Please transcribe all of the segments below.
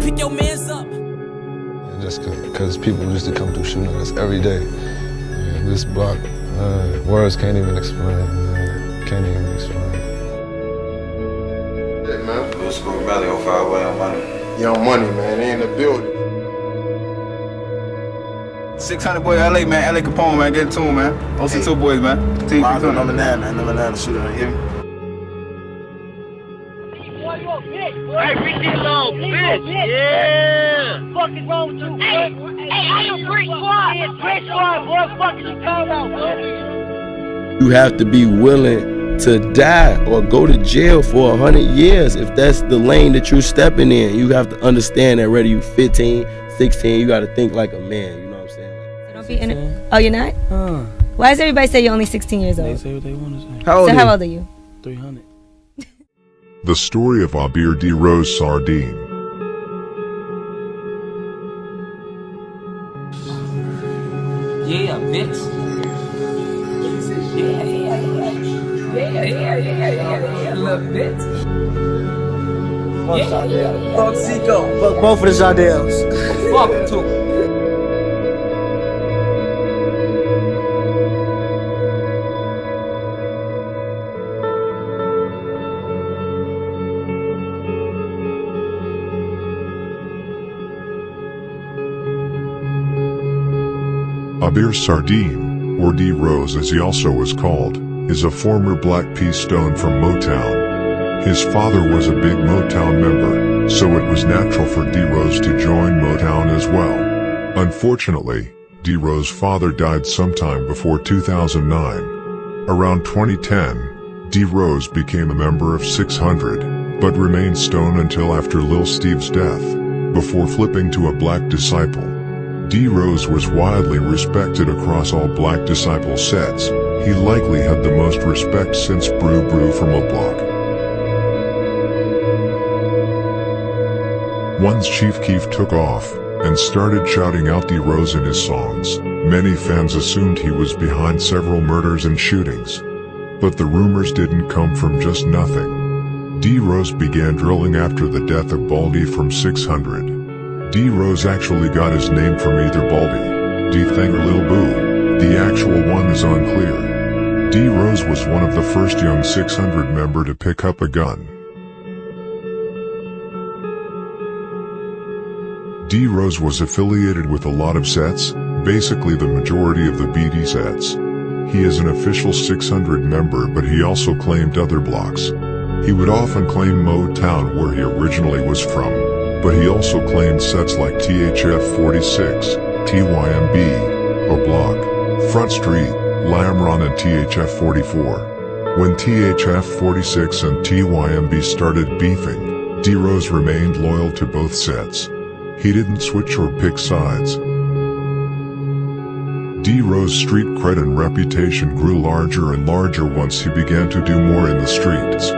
Pick your mans up. Just because people used to come through shooting us every day. And this block, words can't even explain. Can't even explain. Yeah, man. Good School Valley, 05, Young Money. Young Money, man. They in the building. 600 boy, LA, man. LA Capone, man. Get it to him, man. OC2 boys, man. Team Number 9, man. Number 9 shooter, you hear me? Hey, big little bitch. Yeah. What the fuck is wrong with you? Hey, I am Brick Squad. Brick Squad, boy. What the fuck is you talking about, boy? You have to be willing to die or go to jail for 100 years if that's the lane that you're stepping in. You have to understand that whether you're 15, 16, you got to think like a man. You know what I'm saying? Don't be in it. Oh, you're not? Why does everybody say you're only 16 years old? They say what they want to say. How old are you? 300. The story of Ahbir D. Rose Sardin. Yeah, bitch. Yeah, little bitch. Fuck Zico. Fuck both of the Jardels. Fuck them too. Ahbir Sardin, or D. Rose as he also was called, is a former Black P. Stone from Motown. His father was a big Motown member, so it was natural for D. Rose to join Motown as well. Unfortunately, D. Rose's father died sometime before 2009. Around 2010, D. Rose became a member of 600, but remained Stone until after Lil Steve's death, before flipping to a Black Disciple. D. Rose was widely respected across all Black Disciple sets. He likely had the most respect since Brew Brew from a Block. Once Chief Keef took off and started shouting out D. Rose in his songs, many fans assumed he was behind several murders and shootings. But the rumors didn't come from just nothing. D. Rose began drilling after the death of Baldy from 600. D. Rose actually got his name from either Baldy, D-Thing or Lil Boo. The actual one is unclear. D. Rose was one of the first young 600 member to pick up a gun. D. Rose was affiliated with a lot of sets, basically the majority of the BD sets. He is an official 600 member, but he also claimed other blocks. He would often claim Motown where he originally was from, but he also claimed sets like THF 46, TYMB, O Block, Front Street, Lamron and THF 44. When THF 46 and TYMB started beefing, D. Rose remained loyal to both sets. He didn't switch or pick sides. D. Rose's street cred and reputation grew larger and larger once he began to do more in the streets.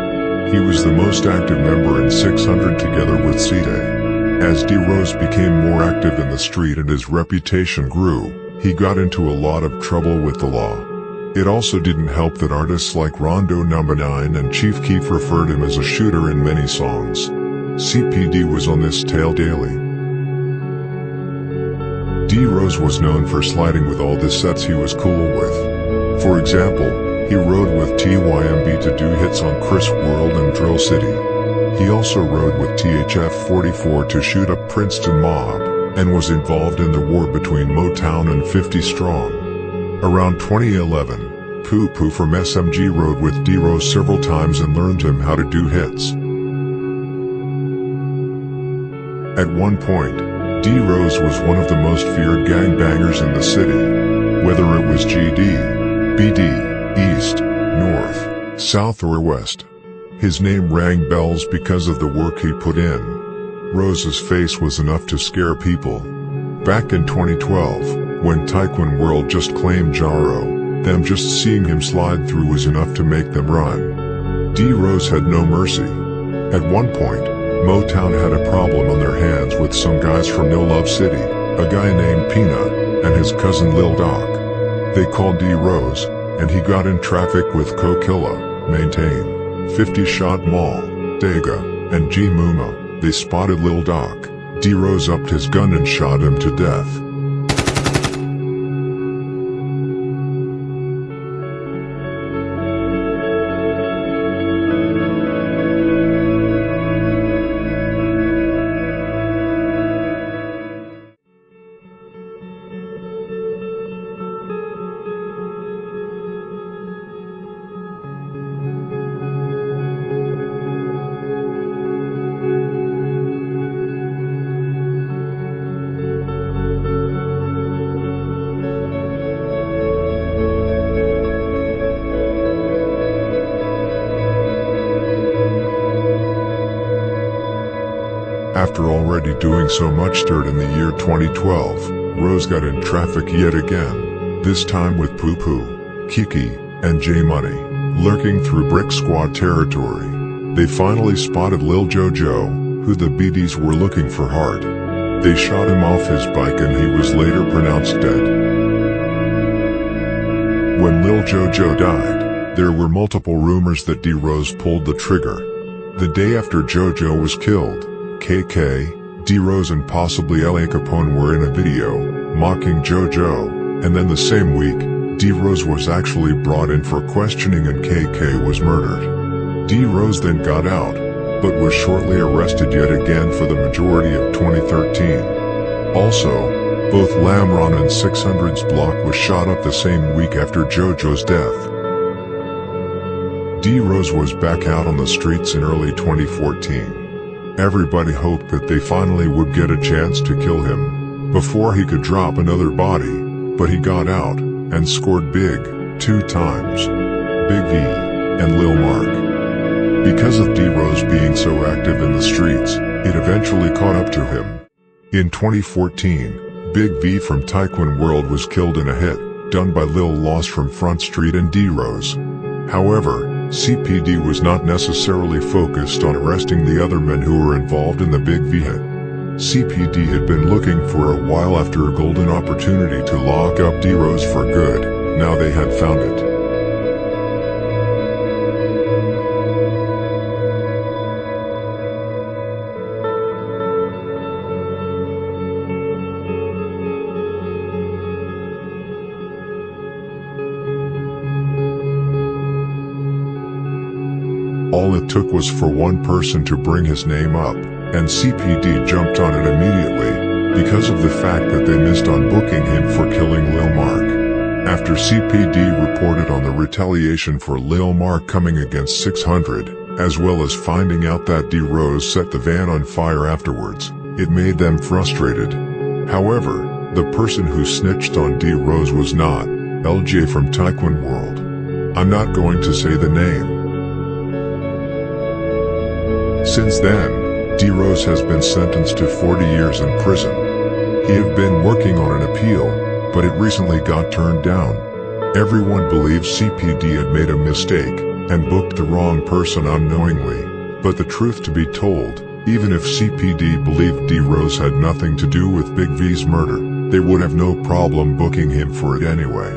He was the most active member in 600 together with C-Day. As D. Rose became more active in the street and his reputation grew, he got into a lot of trouble with the law. It also didn't help that artists like Rondo Number 9 and Chief Keef referred him as a shooter in many songs. CPD was on this tail daily. D. Rose was known for sliding with all the sets he was cool with. For example, he rode with TYMB to do hits on Chris World and Drill City. He also rode with THF 44 to shoot up Princeton Mob, and was involved in the war between Motown and 50 Strong. Around 2011, Poo Poo from SMG rode with D. Rose several times and learned him how to do hits. At one point, D. Rose was one of the most feared gangbangers in the city. Whether it was GD, BD, East, North, South or West, his name rang bells because of the work he put in. Rose's face was enough to scare people. Back in 2012, when Taekwon World just claimed Jaro, them just seeing him slide through was enough to make them run. D. Rose had no mercy. At one point, Motown had a problem on their hands with some guys from No Love City, a guy named Peanut, and his cousin Lil Doc. They called D. Rose, and he got in traffic with Kokilla, Maintain, 50 Shot Mall, Dega, and G Muma. they spotted Lil Doc. D-Rose upped his gun and shot him to death. After already doing so much dirt in the year 2012, Rose got in traffic yet again, this time with Poo Poo, Kiki, and J Money, lurking through Brick Squad territory. They finally spotted Lil Jojo, who the BDs were looking for hard. They shot him off his bike and he was later pronounced dead. When Lil Jojo died, there were multiple rumors that D-Rose pulled the trigger. The day after Jojo was killed, KK, D-Rose and possibly L.A. Capone were in a video, mocking JoJo, and then the same week, D-Rose was actually brought in for questioning and KK was murdered. D-Rose then got out, but was shortly arrested yet again for the majority of 2013. Also, both Lamron and 600's block was shot up the same week after JoJo's death. D-Rose was back out on the streets in early 2014. Everybody hoped that they finally would get a chance to kill him before he could drop another body, but he got out and scored big 2 times. Big V and Lil Mark. Because of D-Rose being so active in the streets, it eventually caught up to him. In 2014, Big V from Taekwon World was killed in a hit done by Lil Loss from Front Street and D-Rose. However, CPD was not necessarily focused on arresting the other men who were involved in the Big V hit. CPD had been looking for a while after a golden opportunity to lock up D-Rose for good. Now they had found it. All it took was for one person to bring his name up, and CPD jumped on it immediately, because of the fact that they missed on booking him for killing Lil Mark. After CPD reported on the retaliation for Lil Mark coming against 600, as well as finding out that D-Rose set the van on fire afterwards, it made them frustrated. However, the person who snitched on D-Rose was not LJ from Taekwon World. I'm not going to say the name. Since then, D-Rose has been sentenced to 40 years in prison. He had been working on an appeal, but it recently got turned down. Everyone believes CPD had made a mistake and booked the wrong person unknowingly, but the truth to be told, even if CPD believed D-Rose had nothing to do with Big V's murder, they would have no problem booking him for it anyway.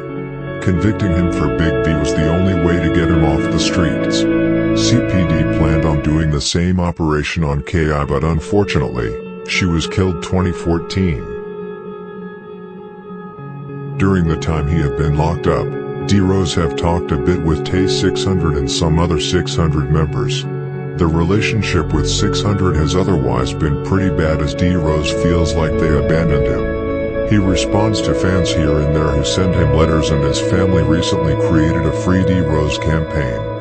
Convicting him for Big V was the only way to get him off the streets. CPD planned on doing the same operation on KI, but unfortunately, she was killed 2014. During the time he had been locked up, D-Rose have talked a bit with Tay 600 and some other 600 members. The relationship with 600 has otherwise been pretty bad, as D-Rose feels like they abandoned him. He responds to fans here and there who send him letters, and his family recently created a Free D-Rose campaign.